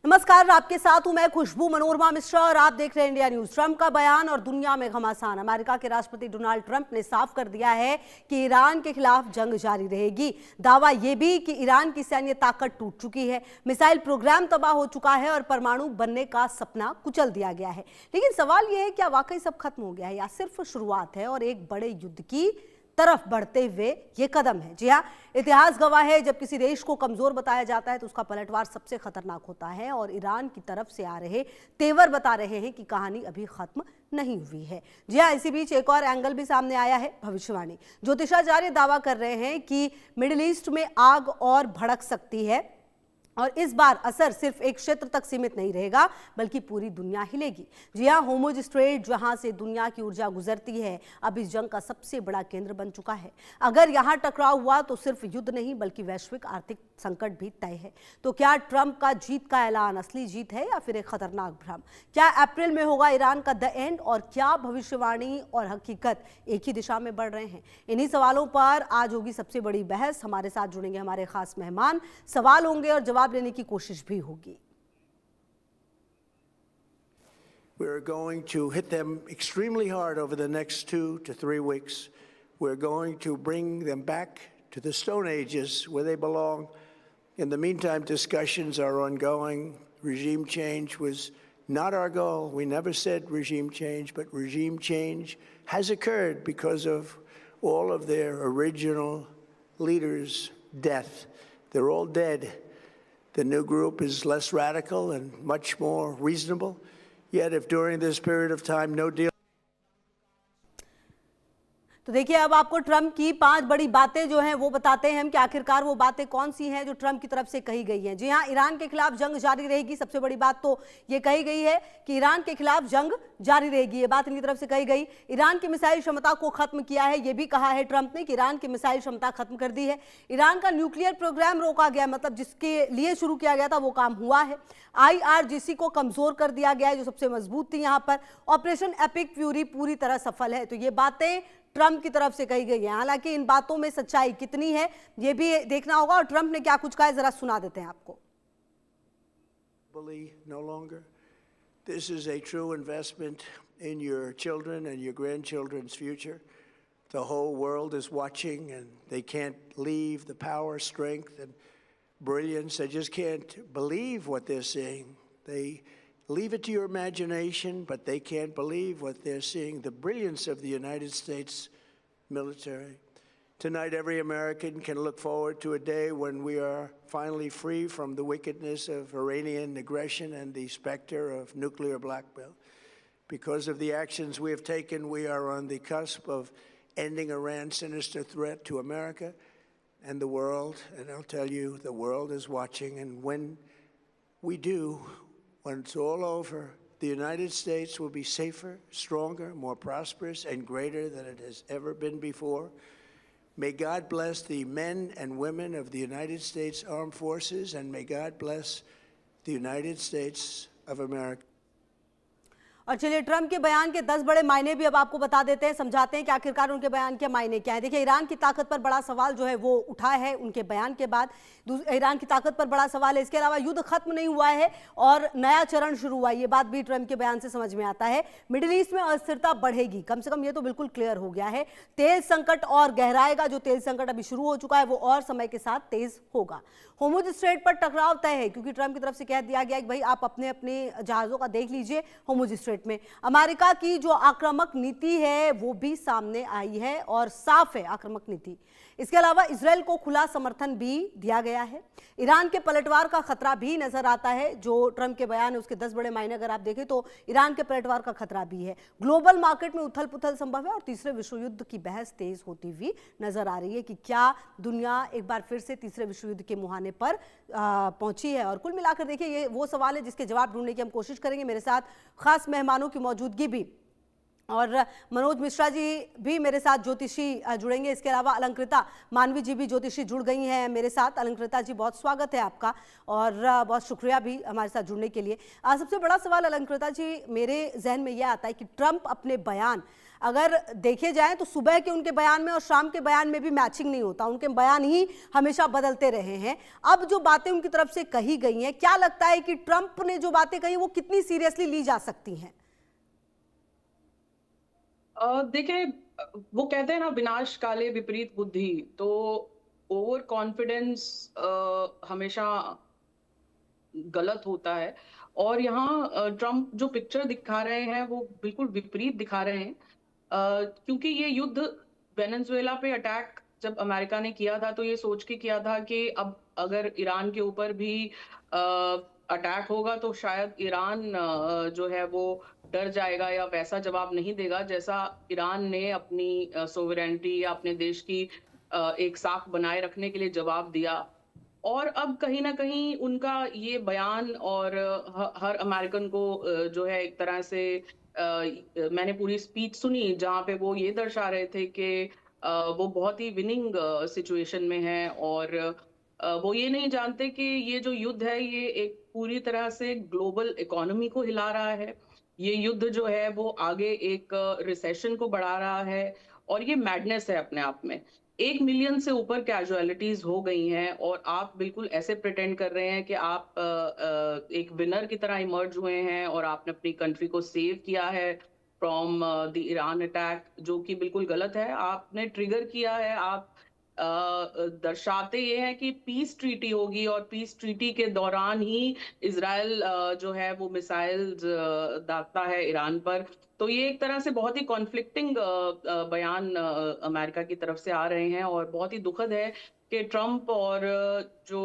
नमस्कार, आपके साथ हूं मैं खुशबू मनोरमा मिश्रा और आप देख रहे हैं इंडिया न्यूज। ट्रंप का बयान और दुनिया में घमासान। अमेरिका के राष्ट्रपति डोनाल्ड ट्रंप ने साफ कर दिया है कि ईरान के खिलाफ जंग जारी रहेगी। दावा यह भी कि ईरान की सैन्य ताकत टूट चुकी है, मिसाइल प्रोग्राम तबाह हो चुका है और परमाणु बनने का सपना कुचल दिया गया है। लेकिन सवाल यह है, क्या वाकई सब खत्म हो गया है या सिर्फ शुरुआत है और एक बड़े युद्ध की तरफ बढ़ते हुए ये कदम है? जी हाँ, इतिहास गवाह है, जब किसी देश को कमजोर बताया जाता है तो उसका पलटवार सबसे खतरनाक होता है। और ईरान की तरफ से आ रहे तेवर बता रहे हैं कि कहानी अभी खत्म नहीं हुई है। जी हाँ, इसी बीच एक और एंगल भी सामने आया है, भविष्यवाणी। ज्योतिषाचार्य दावा कर रहे हैं कि मिडिल ईस्ट में आग और भड़क सकती है और इस बार असर सिर्फ एक क्षेत्र तक सीमित नहीं रहेगा बल्कि पूरी दुनिया हिलेगी। जी हां, होर्मुज स्ट्रेट जहां से दुनिया की ऊर्जा गुजरती है, अब इस जंग का सबसे बड़ा केंद्र बन चुका है। अगर यहां टकराव हुआ तो सिर्फ युद्ध नहीं बल्कि वैश्विक आर्थिक संकट भी तय है। तो क्या ट्रंप का जीत का ऐलान असली जीत है या फिर एक खतरनाक भ्रम? क्या अप्रैल में होगा ईरान का द एंड और क्या भविष्यवाणी और हकीकत एक ही दिशा में बढ़ रहे हैं? इन्हीं सवालों पर आज होगी सबसे बड़ी बहस। हमारे साथ जुड़ेंगे हमारे खास मेहमान, सवाल होंगे और जवाब लेने की कोशिश भी होगी। We're going to hit them extremely hard over the next 2 to 3 weeks. We're going to bring them back to the Stone Ages where they belong. In the meantime, discussions are ongoing. Regime change was not our goal. We never said regime change, but regime change has occurred because of all of their original leaders' death. They're all dead. The new group is less radical and much more reasonable. Yet if during this period of time no deal. तो देखिए, अब आपको Trump की 5 बड़ी बातें जो हैं वो बताते हैं हम कि आखिरकार वो बातें कौन सी हैं जो ट्रंप की तरफ से कही गई हैं। जी हां, ईरान के खिलाफ जंग जारी रहेगी। सबसे बड़ी बात तो ये कही गई है कि ईरान के खिलाफ जंग जारी रहेगी, ये बात इनकी तरफ से कही गई। ईरान की मिसाइल क्षमता को खत्म किया है, ये भी कहा है ट्रंप ने कि ईरान की मिसाइल क्षमता खत्म कर दी है। ईरान का न्यूक्लियर प्रोग्राम रोका गया, मतलब जिसके लिए शुरू किया गया था वो काम हुआ है। IRGC को कमजोर कर दिया गया है जो सबसे मजबूत थी। यहां पर ऑपरेशन एपिक फ्यूरी पूरी तरह सफल है। तो ये बातें ट्रंप की तरफ से कही गई है। हालांकि इन बातों में सच्चाई कितनी है ये भी देखना होगा और ट्रंप ने क्या कुछ कहा है जरा सुना देते हैं आपको। No longer. This is a true investment in your children and your grandchildren's future. The whole world is watching and they can't leave the power, strength and brilliance. They just can't believe what they're seeing. They leave it to your imagination, but they can't believe what they're seeing, the brilliance of the United States military. Tonight, every American can look forward to a day when we are finally free from the wickedness of Iranian aggression and the specter of nuclear blackmail. Because of the actions we have taken, we are on the cusp of ending Iran's sinister threat to America and the world. And I'll tell you, the world is watching, and when we do, when it's all over, the United States will be safer, stronger, more prosperous, and greater than it has ever been before. May God bless the men and women of the United States Armed Forces, and may God bless the United States of America. और चलिए, Trump के बयान के 10 बड़े मायने भी अब आपको बता देते हैं, समझाते हैं कि आखिरकार उनके बयान के मायने क्या है। देखिए, ईरान की ताकत पर बड़ा सवाल जो है वो उठा है उनके बयान के बाद। ईरान की ताकत पर बड़ा सवाल है। इसके अलावा युद्ध खत्म नहीं हुआ है और नया चरण शुरू हुआ है, ये बात भी ट्रंप के बयान से समझ में आता है। मिडिल ईस्ट में अस्थिरता बढ़ेगी, कम से कम ये तो बिल्कुल क्लियर हो गया है। तेल संकट और गहराएगा, जो तेल संकट अभी शुरू हो चुका है वो और समय के साथ तेज होगा। होर्मुज स्ट्रेट पर टकराव तय है क्योंकि ट्रंप की तरफ से कह दिया गया कि भाई आप अपने अपने जहाजों का देख लीजिए होर्मुज स्ट्रेट में। अमेरिका की जो आक्रामक नीति है वो भी सामने आई है और साफ है आक्रामक नीति। इसके अलावा इजराइल को खुला समर्थन भी दिया गया है। ईरान के पलटवार का खतरा भी नजर आता है। जो ट्रंप के बयान है उसके 10 बड़े मायने अगर आप देखें तो ईरान के पलटवार का खतरा भी है। ग्लोबल मार्केट में उथल पुथल संभव है और तीसरे विश्व युद्ध की बहस तेज होती हुई नजर आ रही है कि क्या दुनिया एक बार फिर से तीसरे विश्व युद्ध के मुहाने पर पहुंची है। और कुल मिलाकर देखिए, ये वो सवाल है जिसके जवाब ढूंढने की हम कोशिश करेंगे। मेरे साथ खास मेहमानों की मौजूदगी भी, और मनोज मिश्रा जी भी मेरे साथ ज्योतिषी जुड़ेंगे। इसके अलावा अलंकृता मानवी जी भी ज्योतिषी जुड़ गई हैं मेरे साथ। अलंकृता जी, बहुत स्वागत है आपका और बहुत शुक्रिया भी हमारे साथ जुड़ने के लिए। सबसे बड़ा सवाल अलंकृता जी मेरे जहन में यह आता है कि ट्रंप अपने बयान अगर देखे जाए तो सुबह के उनके बयान में और शाम के बयान में भी मैचिंग नहीं होता, उनके बयान ही हमेशा बदलते रहे हैं। अब जो बातें उनकी तरफ से कही गई हैं, क्या लगता है कि ट्रंप ने जो बातें कही वो कितनी सीरियसली ली जा सकती हैं? देखिए, वो कहते हैं ना, विनाश काले विपरीत बुद्धि। तो ओवर कॉन्फिडेंस हमेशा गलत होता है। और यहाँ ट्रम्प जो पिक्चर दिखा रहे हैं वो बिल्कुल विपरीत दिखा रहे हैं। क्योंकि ये युद्ध वेनेजुएला पे अटैक जब अमेरिका ने किया था तो ये सोच के किया था कि अब अगर ईरान के ऊपर भी अटैक होगा तो शायद ईरान जो है वो डर जाएगा या वैसा जवाब नहीं देगा जैसा ईरान ने अपनी सोवरेनिटी या अपने देश की एक साख बनाए रखने के लिए जवाब दिया। और अब कहीं न कहीं उनका ये बयान और हर अमेरिकन को जो है एक तरह से मैंने पूरी स्पीच सुनी जहाँ पे वो ये दर्शा रहे थे कि वो बहुत ही विनिंग सिचुएशन में हैं। और वो ये नहीं जानते कि ये जो युद्ध है ये एक पूरी तरह से ग्लोबल इकोनॉमी को हिला रहा है। ये युद्ध जो है वो आगे एक रिसेशन को बढ़ा रहा है और ये मैडनेस है अपने आप में। 1 मिलियन से ऊपर कैजुअलिटीज हो गई हैं और आप बिल्कुल ऐसे प्रिटेंड कर रहे हैं कि आप एक विनर की तरह इमर्ज हुए हैं और आपने अपनी कंट्री को सेव किया है फ्रॉम द ईरान अटैक, जो कि बिल्कुल गलत है। आपने ट्रिगर किया है, आप दर्शाते ये हैं कि पीस ट्रीटी होगी और पीस ट्रीटी के दौरान ही इजराइल जो है वो मिसाइल्स दागता है ईरान पर। तो ये एक तरह से बहुत ही कॉन्फ्लिक्टिंग बयान अमेरिका की तरफ से आ रहे हैं और बहुत ही दुखद है कि ट्रम्प और जो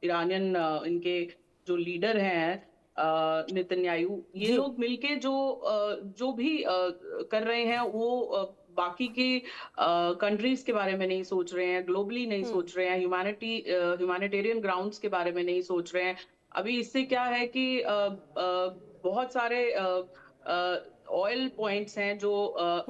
ईरानियन इनके जो लीडर हैं नेतन्याहू, ये जी। लोग मिलके जो भी कर रहे हैं वो बाकी के कंट्रीज के बारे में नहीं सोच रहे हैं, ग्लोबली नहीं सोच रहे हैं, ह्यूमैनिटेरियन ग्राउंड्स के बारे में नहीं सोच रहे हैं। अभी इससे क्या है कि बहुत सारे ऑयल पॉइंट्स हैं जो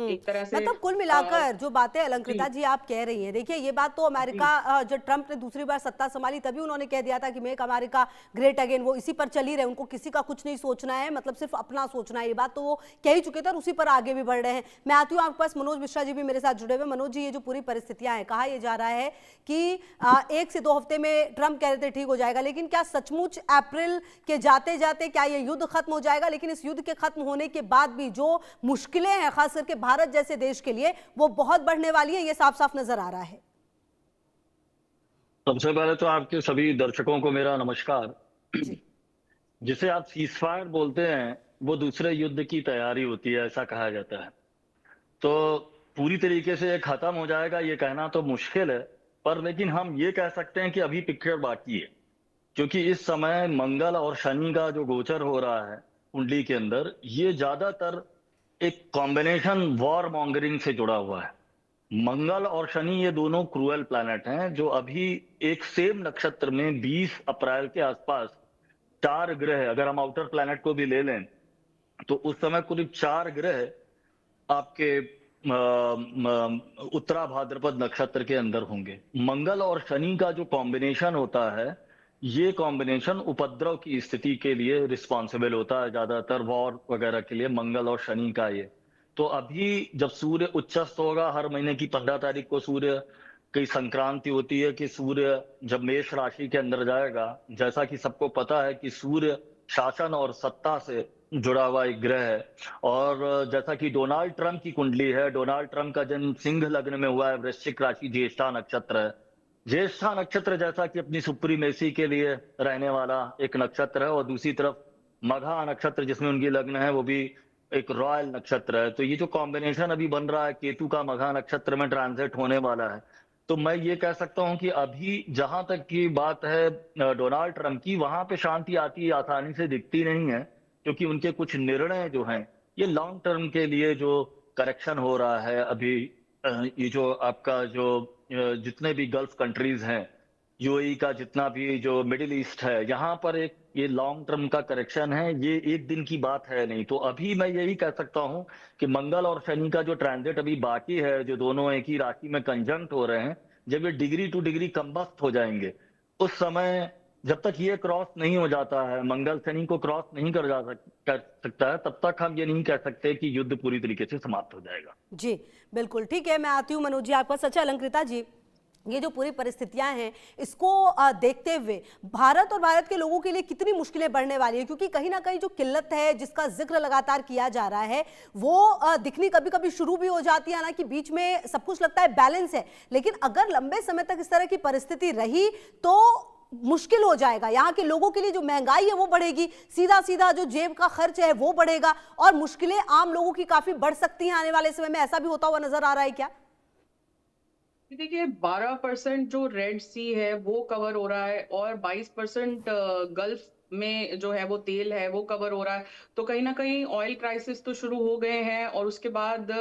एक तरह से मतलब कुल मिलाकर जो बातें अलंकृता जी, जी आप कह रही हैं, देखिए ये बात तो जी, अमेरिका जब ट्रंप ने दूसरी बार सत्ता संभाली तभी उन्होंने कह दिया था कि मेक अमेरिका ग्रेट अगेन, वो इसी पर चली रहे, उनको किसी का कुछ नहीं सोचना है, मतलब सिर्फ अपना सोचना है। ये बात तो वो कह ही चुके थे और उसी पर आगे भी बढ़ रहे हैं। मैं आती हूँ आपके पास, मनोज मिश्रा जी भी मेरे साथ जुड़े हुए। मनोज जी, ये जो पूरी परिस्थितियां हैं, कहा यह जा रहा है कि 1 से 2 हफ्ते में ट्रंप कह रहे थे ठीक हो जाएगा, लेकिन क्या सचमुच अप्रैल के जाते जाते क्या ये युद्ध खत्म हो जाएगा? लेकिन इस युद्ध के खत्म होने के बाद भी जो मुश्किलें हैं खास करके भारत जैसे देश के लिए वो बहुत बढ़ने वाली है, ये साफ साफ नजर आ रहा है। सबसे पहले तो आपके सभी दर्शकों को मेरा नमस्कार। जी। जिसे आप सीजफायर बोलते हैं वो दूसरे युद्ध की तैयारी होती है, ऐसा कहा जाता है। तो पूरी तरीके से ये खत्म हो जाएगा ये कहना तो मुश्किल है, पर लेकिन हम ये कह सकते हैं कि अभी पिक्चर बाकी है। क्योंकि इस समय मंगल और शनि का जो गोचर हो रहा है कुंडली के अंदर, ये ज्यादातर एक कॉम्बिनेशन वॉर मॉन्गरिंग से जुड़ा हुआ है। मंगल और शनि ये दोनों क्रूएल प्लैनेट हैं जो अभी एक सेम नक्षत्र में 20 अप्रैल के आसपास 4 ग्रह, अगर हम आउटर प्लैनेट को भी ले लें तो उस समय करीब 4 ग्रह आपके उत्तरा भाद्रपद नक्षत्र के अंदर होंगे। मंगल और शनि का जो कॉम्बिनेशन होता है, ये कॉम्बिनेशन उपद्रव की स्थिति के लिए रिस्पॉन्सिबल होता है, ज्यादातर वॉर वगैरह के लिए मंगल और शनि का ये। तो अभी जब सूर्य उच्चस्त होगा, हर महीने की 15 तारीख को सूर्य की संक्रांति होती है कि सूर्य जब मेष राशि के अंदर जाएगा, जैसा कि सबको पता है कि सूर्य शासन और सत्ता से जुड़ा हुआ एक ग्रह है। और जैसा कि डोनाल्ड ट्रंप की कुंडली है, डोनाल्ड ट्रंप का जन्म सिंह लग्न में हुआ है, वृश्चिक राशि, ज्येष्ठा नक्षत्र है। ज्येष्ठा नक्षत्र जैसा कि अपनी सुप्रीमेसी के लिए रहने वाला एक नक्षत्र है, और दूसरी तरफ मघा नक्षत्र जिसमें उनकी लग्न है वो भी एक रॉयल नक्षत्र है। तो ये जो कॉम्बिनेशन अभी बन रहा है, केतु का मघा नक्षत्र में ट्रांजिट होने वाला है, तो मैं ये कह सकता हूं कि अभी जहां तक की बात है डोनाल्ड ट्रंप की, वहां पे शांति आती आसानी से दिखती नहीं है। क्योंकि उनके कुछ निर्णय जो हैं ये लॉन्ग टर्म के लिए जो करेक्शन हो रहा है अभी, ये जो आपका जो जितने भी गल्फ कंट्रीज हैं, यूएई का जितना भी जो मिडिल ईस्ट है, यहाँ पर एक ये लॉन्ग टर्म का करेक्शन है, ये एक दिन की बात है नहीं। तो अभी मैं यही कह सकता हूं कि मंगल और शनि का जो ट्रांजिट अभी बाकी है, जो दोनों एक ही राशि में कंजंक्ट हो रहे हैं, जब ये डिग्री टू डिग्री कंबस्ट हो जाएंगे, उस समय जब तक ये क्रॉस नहीं हो जाता है, मंगल शनि को क्रॉस नहीं कर सकता है, तब तक हम ये नहीं कह सकते कि युद्ध पूरी तरीके से समाप्त हो जाएगा। जी बिल्कुल ठीक है, मैं आती हूँ मनोज जी आपका। सच्चा अलंकृता जी, ये जो पूरी परिस्थितियां हैं इसको देखते हुए भारत और भारत के लोगों के लिए कितनी मुश्किलें बढ़ने वाली है, क्योंकि कहीं ना कहीं जो किल्लत है जिसका जिक्र लगातार किया जा रहा है वो दिखनी कभी कभी शुरू भी हो जाती है, हालांकि बीच में सब कुछ लगता है बैलेंस है, लेकिन अगर लंबे समय तक इस तरह की परिस्थिति रही तो मुश्किल हो जाएगा। यहाँ के लोगों के लिए जो महंगाई है वो बढ़ेगी, सीधा सीधा जो जेब का खर्च है वो बढ़ेगा और मुश्किलें आम लोगों की काफी बढ़ सकती हैं आने वाले समय में। ऐसा भी होता हुआ नजर आ रहा है क्या? देखिए 12% जो रेड सी है वो कवर हो रहा है और 22% गल्फ में जो है वो तेल है वो कवर हो रहा है। तो कहीं ना कहीं ऑयल क्राइसिस तो शुरू हो गए हैं और उसके बाद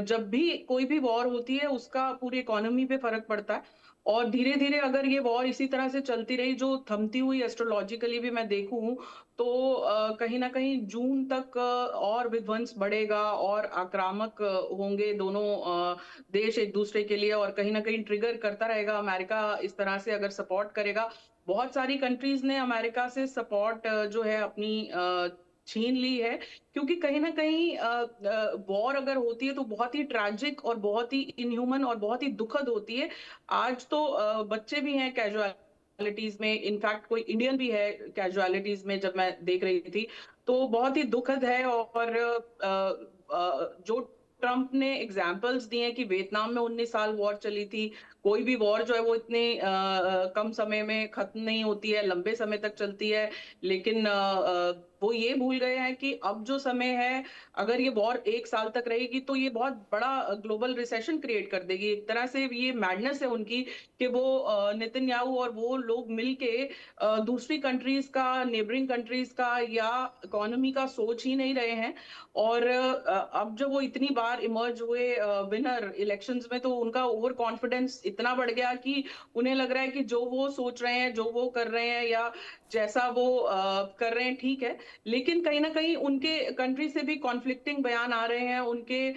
जब भी कोई भी वॉर होती है उसका पूरी इकोनॉमी पे फर्क पड़ता है। और धीरे धीरे अगर ये वॉर इसी तरह से चलती रही जो थमती हुई एस्ट्रोलॉजिकली भी मैं देखूं तो कहीं ना कहीं जून तक और विध्वंस बढ़ेगा और आक्रामक होंगे दोनों देश एक दूसरे के लिए और कहीं ना कहीं ट्रिगर करता रहेगा। अमेरिका इस तरह से अगर सपोर्ट करेगा, बहुत सारी कंट्रीज ने अमेरिका से सपोर्ट जो है अपनी छीन ली है, क्योंकि कहीं ना कहीं वॉर अगर होती है तो बहुत ही ट्रैजिक और बहुत ही इनह्यूमन और बहुत ही दुखद होती है। आज तो बच्चे भी हैं कैजुअलिटीज में, इनफैक्ट कोई इंडियन भी है कैजुअलिटीज में जब मैं देख रही थी, तो बहुत ही दुखद है। और जो ट्रम्प ने एग्जाम्पल्स दिए हैं कि वियतनाम में 19 साल वॉर चली थी, कोई भी वॉर जो है वो इतने कम समय में खत्म नहीं होती है, लंबे समय तक चलती है। लेकिन वो ये भूल गए हैं कि अब जो समय है, अगर ये वॉर 1 साल तक रहेगी तो ये बहुत बड़ा ग्लोबल रिसेशन क्रिएट कर देगी। एक तरह से ये मैडनेस है उनकी कि वो नेतन्याहू और वो लोग मिलके दूसरी कंट्रीज का, नेबरिंग कंट्रीज का या इकोनॉमी का सोच ही नहीं रहे हैं। और अब जब वो इतनी बार इमर्ज हुए विनर इलेक्शंस में तो उनका ओवर कॉन्फिडेंस इतना बढ़ गया कि उन्हें लग रहा है कि जो वो सोच रहे हैं, जो वो कर रहे हैं या जैसा वो कर रहे हैं ठीक है। लेकिन कहीं ना कहीं उनके कंट्री से भी कॉन्फ्लिक्टिंग बयान आ रहे हैं उनके।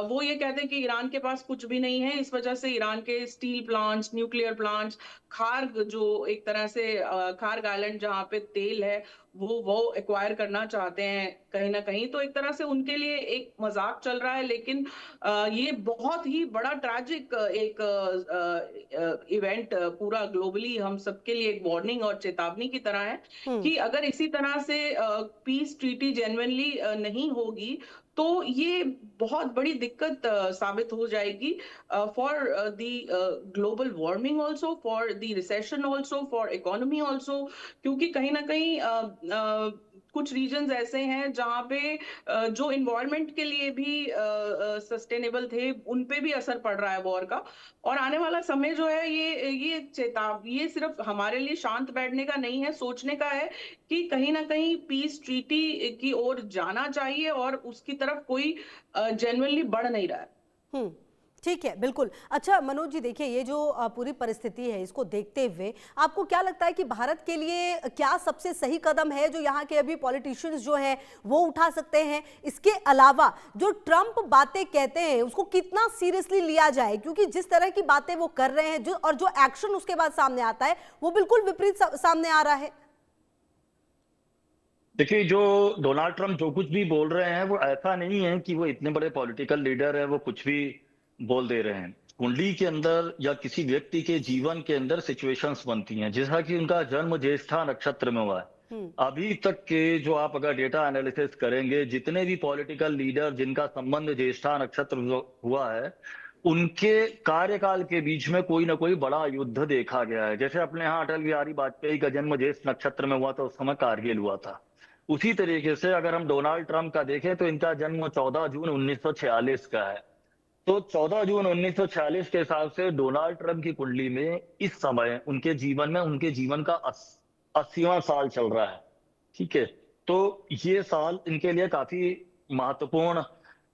वो ये कहते हैं कि ईरान के पास कुछ भी नहीं है, इस वजह से ईरान के steel plants, nuclear plants, Kharg जो एक तरह से खार्ग आइलैंड जहाँ पे तेल है वो एक्वायर करना चाहते हैं कहीं ना कहीं। तो एक तरह से उनके लिए एक मजाक चल रहा है, लेकिन ये बहुत ही बड़ा ट्रैजिक एक इवेंट पूरा ग्लोबली हम सबके लिए एक वार्निंग और चेतावनी की तरह है कि अगर इसी तरह से पीस ट्रीटी जेन्युइनली नहीं होगी तो ये बहुत बड़ी दिक्कत साबित हो जाएगी for the global warming also, for the recession also, for economy also. क्योंकि कहीं ना कहीं कुछ रीजन्स ऐसे हैं जहाँ पे जो इन्वायरमेंट के लिए भी सस्टेनेबल थे उन पे भी असर पड़ रहा है वॉर का। और आने वाला समय जो है ये सिर्फ हमारे लिए शांत बैठने का नहीं है, सोचने का है कि कहीं ना कहीं पीस ट्रीटी की ओर जाना चाहिए और उसकी तरफ कोई जेन्युइनली बढ़ नहीं रहा है। ठीक है, बिल्कुल। अच्छा मनोज जी, देखिए ये जो पूरी परिस्थिति है इसको देखते हुए आपको क्या लगता है कि भारत के लिए क्या सबसे सही कदम है जो यहाँ के अभी पॉलिटिशियंस जो हैं वो उठा सकते हैं? इसके अलावा जो ट्रंप बातें कहते हैं उसको कितना सीरियसली लिया जाए, क्योंकि जिस तरह की बातें वो कर रहे हैं और जो एक्शन उसके बाद सामने आता है वो बिल्कुल विपरीत सामने आ रहा है। देखिए, जो डोनाल्ड ट्रंप जो कुछ भी बोल रहे हैं वो ऐसा नहीं है कि वो इतने बड़े पॉलिटिकल लीडर है, वो कुछ भी बोल दे रहे हैं। कुंडली के अंदर या किसी व्यक्ति के जीवन के अंदर सिचुएशंस बनती हैं, जैसा कि उनका जन्म ज्येष्ठा नक्षत्र में हुआ है। अभी तक के जो आप अगर डेटा एनालिसिस करेंगे, जितने भी पॉलिटिकल लीडर जिनका संबंध ज्येष्ठा नक्षत्र हुआ है, उनके कार्यकाल के बीच में कोई ना कोई बड़ा युद्ध देखा गया है। जैसे अपने यहाँ अटल बिहारी वाजपेयी का जन्म ज्येष्ठ नक्षत्र में हुआ था, उस समय कारगिल हुआ था। उसी तरीके से अगर हम डोनाल्ड ट्रंप का देखें तो इनका जन्म 14 जून 1946 का है। तो 14 जून 1946 के हिसाब से डोनाल्ड ट्रंप की कुंडली में इस समय उनके जीवन का 80वां साल चल रहा है। ठीक है, तो ये साल इनके लिए काफी महत्वपूर्ण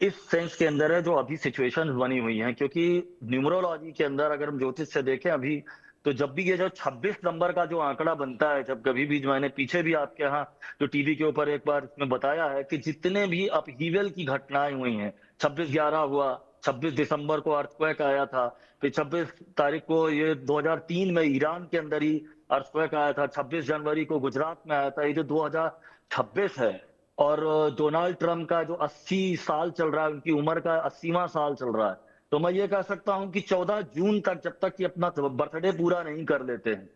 इस सेंस के अंदर है जो अभी सिचुएशन बनी हुई हैं। क्योंकि न्यूमरोलॉजी के अंदर अगर हम ज्योतिष से देखें अभी, तो जब भी ये जो 26 नंबर का जो आंकड़ा बनता है, जब कभी भी, जो मैंने पीछे भी आपके यहाँ जो टीवी के ऊपर एक बार इसमें बताया है कि जितने भी अपहीवल की घटनाएं हुई हैं, 26/11 हुआ, 26 दिसंबर को अर्थक्वेक आया था, फिर 26 तारीख को ये 2003 में ईरान के अंदर ही अर्थक्वेक आया था, 26 जनवरी को गुजरात में आया था। ये जो 2026 है और डोनाल्ड ट्रंप का जो 80 साल चल रहा है, उनकी उम्र का 80वां साल चल रहा है, तो मैं ये कह सकता हूं कि 14 जून तक जब तक ये अपना बर्थडे पूरा नहीं कर लेते हैं,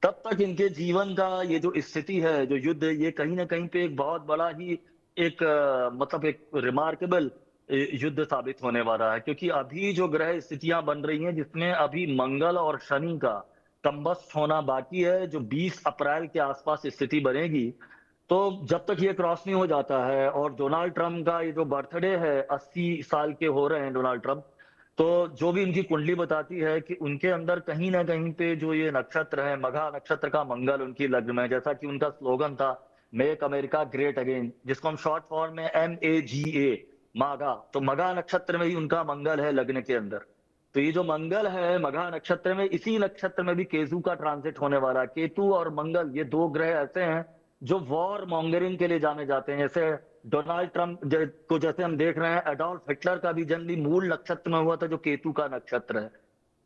तब तक इनके जीवन का ये जो स्थिति है, जो युद्ध है, ये कहीं ना कहीं पे एक बहुत बड़ा ही एक मतलब एक रिमार्केबल युद्ध साबित होने वाला है। क्योंकि अभी जो ग्रह स्थितियां बन रही हैं, जिसमें अभी मंगल और शनि का कंबस्ट होना बाकी है, जो 20 अप्रैल के आसपास स्थिति बनेगी, तो जब तक ये क्रॉस नहीं हो जाता है और डोनाल्ड ट्रंप का ये जो बर्थडे है, 80 साल के हो रहे हैं डोनाल्ड ट्रंप, तो जो भी इनकी कुंडली बताती है कि उनके अंदर कहीं ना कहीं पे जो ये नक्षत्र है, मघा नक्षत्र का मंगल उनकी लग्न में, जैसा कि उनका स्लोगन था, मेक अमेरिका ग्रेट अगेन, जिसको हम शॉर्ट फॉर्म में MAGA, मागा, तो मघा नक्षत्र में ही उनका मंगल है लग्न के अंदर। तो ये जो मंगल है मघा नक्षत्र में, इसी नक्षत्र में भी केतु का ट्रांजिट होने वाला है। केतु और मंगल ये दो ग्रह ऐसे हैं जो वॉर मॉन्गरिंग के लिए जाने जाते हैं। जैसे डोनाल्ड ट्रंप को जैसे हम देख रहे हैं, एडोल्फ हिटलर का भी जन्म भी मूल नक्षत्र में हुआ था जो केतु का नक्षत्र है।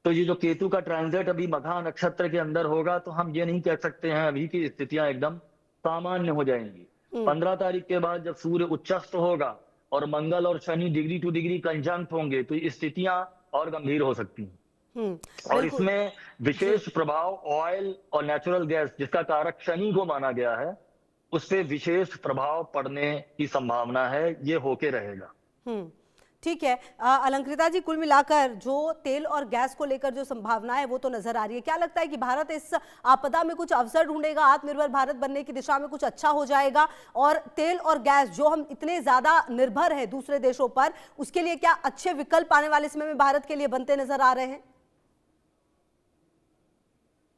तो ये जो केतु का ट्रांजिट अभी मघा नक्षत्र के अंदर होगा, तो हम ये नहीं कह सकते हैं अभी की स्थितियां एकदम सामान्य हो जाएंगी। 15 तारीख के बाद जब सूर्य उच्चस्त होगा और मंगल और Shani degree two degree conjunct होंगे, तो ये स्थितियां और गंभीर हो सकती हैं। और बिल्कुल। इसमें विशेष प्रभाव ऑयल और नेचुरल गैस, जिसका कारक शनि को माना गया है, उस पे विशेष प्रभाव पड़ने की संभावना है, ये होके रहेगा। ठीक है। अलंकृता जी, कुल मिलाकर जो तेल और गैस को लेकर जो संभावना है वो तो नजर आ रही है। क्या लगता है कि भारत इस आपदा में कुछ अवसर ढूंढेगा, आत्मनिर्भर भारत बनने की दिशा में कुछ अच्छा हो जाएगा? और तेल और गैस जो हम इतने ज्यादा निर्भर है दूसरे देशों पर, उसके लिए क्या अच्छे विकल्प आने वाले समय में भारत के लिए बनते नजर आ रहे हैं?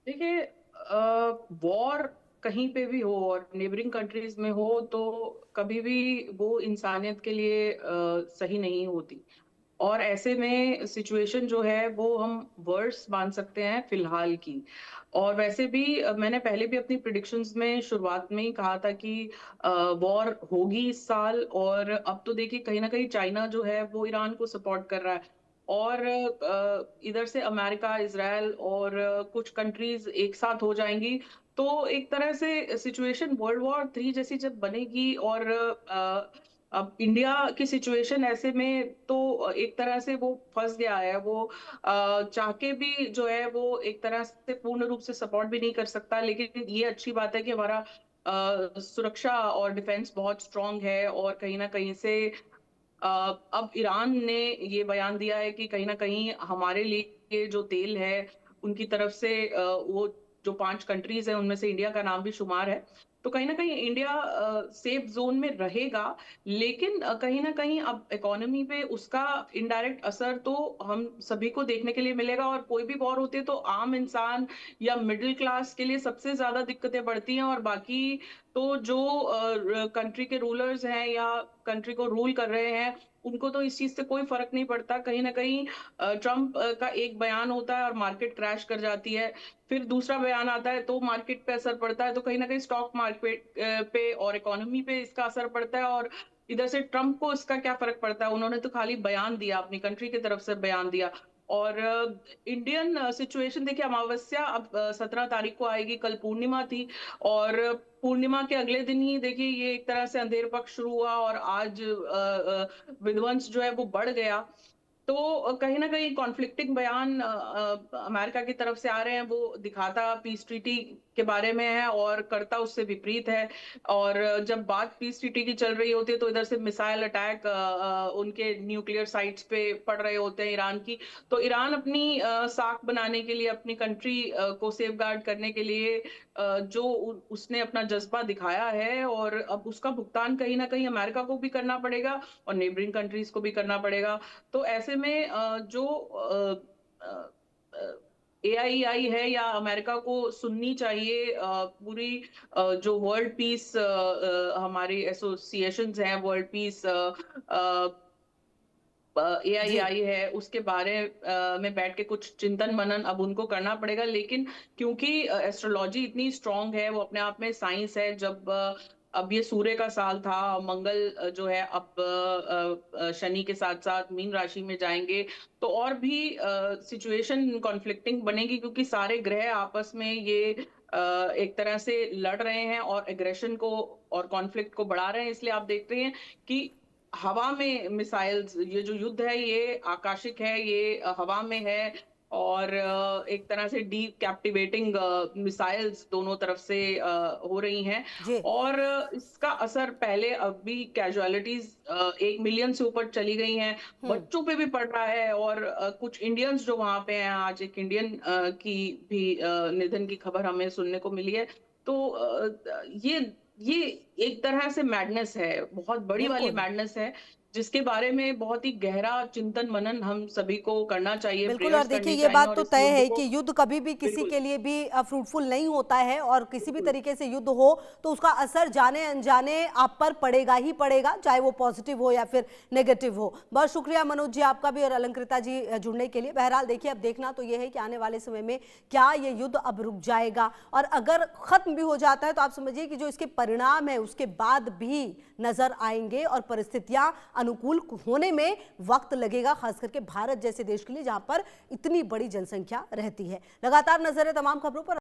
देखिए, वॉर कहीं पे भी हो और नेबरिंग कंट्रीज में हो, तो कभी भी वो इंसानियत के लिए सही नहीं होती। और ऐसे में सिचुएशन जो है वो हम वर्स मान सकते हैं फिलहाल की। और वैसे भी मैंने पहले भी अपनी प्रिडिक्शंस में शुरुआत में ही कहा था कि वॉर होगी इस साल। और अब तो देखिए, कहीं ना कहीं चाइना जो है वो ईरान को सपोर्ट कर रहा है, और इधर से अमेरिका, इजराइल और कुछ कंट्रीज एक साथ हो जाएंगी। तो एक तरह से सिचुएशन वर्ल्ड वॉर 3 जैसी जब बनेगी, और अब इंडिया की सिचुएशन ऐसे में, तो एक तरह से वो फंस गया है। वो चाह के भी जो है वो एक तरह से पूर्ण रूप से सपोर्ट भी नहीं कर सकता। लेकिन ये अच्छी बात है कि हमारा सुरक्षा और डिफेंस बहुत स्ट्रांग है। और कहीं ना कहीं से अब ईरान ने ये बयान दिया है कि कहीं ना कहीं हमारे लिए जो तेल है, उनकी तरफ से वो जो 5 कंट्रीज है उनमें से इंडिया का नाम भी शुमार है। तो कहीं ना कहीं इंडिया सेफ जोन में रहेगा। लेकिन कहीं ना कहीं अब इकोनॉमी पे उसका इनडायरेक्ट असर तो हम सभी को देखने के लिए मिलेगा। और कोई भी वॉर होती है तो आम इंसान या मिडिल क्लास के लिए सबसे ज्यादा दिक्कतें बढ़ती हैं। और बाकी तो जो कंट्री के रूलर्स हैं या कंट्री को रूल कर रहे हैं, उनको तो इस चीज से कोई फर्क नहीं पड़ता। कहीं ना कहीं ट्रम्प का एक बयान होता है और मार्केट क्रैश कर जाती है, फिर दूसरा बयान आता है तो मार्केट पे असर पड़ता है। तो कहीं ना कहीं स्टॉक मार्केट पे और इकोनॉमी पे इसका असर पड़ता है। और इधर से ट्रम्प को इसका क्या फर्क पड़ता है? उन्होंने तो खाली बयान दिया, अपनी कंट्री की तरफ से बयान दिया। और इंडियन सिचुएशन देखिए, अमावस्या अब 17 तारीख को आएगी, कल पूर्णिमा थी। और पूर्णिमा के अगले दिन ही देखिए ये एक तरह से अंधेर पक्ष शुरू हुआ, और आज विध्वंस जो है वो बढ़ गया। तो कहीं ना कहीं कॉन्फ्लिक्टिंग बयान अमेरिका की तरफ से आ रहे हैं। वो दिखाता पीस ट्रीटी के बारे में है और करता उससे विपरीत है। और जब बात पीस ट्रीटी की चल रही होती है तो इधर से मिसाइल अटैक उनके न्यूक्लियर साइट्स पे पड़ रहे होते हैं ईरान की। तो ईरान अपनी साख बनाने के लिए, अपनी कंट्री को सेफगार्ड करने के लिए जो उसने अपना जज्बा दिखाया है, और अब उसका भुगतान कहीं ना कहीं अमेरिका को भी करना पड़ेगा और नेबरिंग कंट्रीज को भी करना पड़ेगा। तो ऐसे में जो AIEI है या अमेरिका को सुननी चाहिए। पूरी जो वर्ल्ड पीस हमारी एसोसिएशंस हैं, वर्ल्ड पीस AIEI है, उसके बारे में बैठ के कुछ चिंतन मनन अब उनको करना पड़ेगा। लेकिन क्योंकि एस्ट्रोलॉजी इतनी स्ट्रांग है, वो अपने आप में साइंस है, जब अब ये सूर्य का साल था, मंगल जो है अब शनि के साथ साथ मीन राशि में जाएंगे, तो और भी सिचुएशन कॉन्फ्लिक्टिंग बनेगी, क्योंकि सारे ग्रह आपस में ये एक तरह से लड़ रहे हैं और एग्रेशन को और कॉन्फ्लिक्ट को बढ़ा रहे हैं। इसलिए आप देख रहे हैं कि हवा में मिसाइल्स, ये जो युद्ध है ये आकाशिक है, ये हवा में है, और एक तरह से डी कैप्टिवेटिंग मिसाइल्स दोनों तरफ से हो रही हैं। जी। और इसका असर पहले अभी कैजुअलिटीज 1 मिलियन से ऊपर चली गई हैं, बच्चों पे भी पड़ रहा है, और कुछ इंडियंस जो वहां पे हैं, आज एक इंडियन की भी निधन की खबर हमें सुनने को मिली है। तो ये एक तरह से मैडनेस है, बहुत बड़ी वाली बिल्कुल। मैडनेस है, जिसके बारे में बहुत ही गहरा चिंतन मनन हम सभी को करना चाहिए, बिल्कुल। और प्रेयर्स देखिए, करनी ये चाहिए, बात और तो इस तय युद्ध है को कि युद्ध कभी भी किसी बिल्कुल के लिए भी फ्रूटफुल नहीं होता है, और किसी भी बिल्कुल तरीके से युद्ध हो तो उसका असर जाने अनजाने आप पर पड़ेगा ही पड़ेगा, चाहे वो पॉजिटिव हो या फिर नेगेटिव हो। बहुत शुक्रिया मनोज जी आपका भी, और अलंकृता जी जुड़ने के लिए। बहरहाल देखिए, अब देखना तो ये है कि आने वाले समय में क्या ये युद्ध अब रुक जाएगा, और अगर खत्म भी हो जाता है तो आप समझिए कि जो इसके परिणाम है उसके बाद भी नजर आएंगे, और परिस्थितियां अनुकूल होने में वक्त लगेगा, खास करके भारत जैसे देश के लिए जहां पर इतनी बड़ी जनसंख्या रहती है। लगातार नजर है तमाम खबरों पर।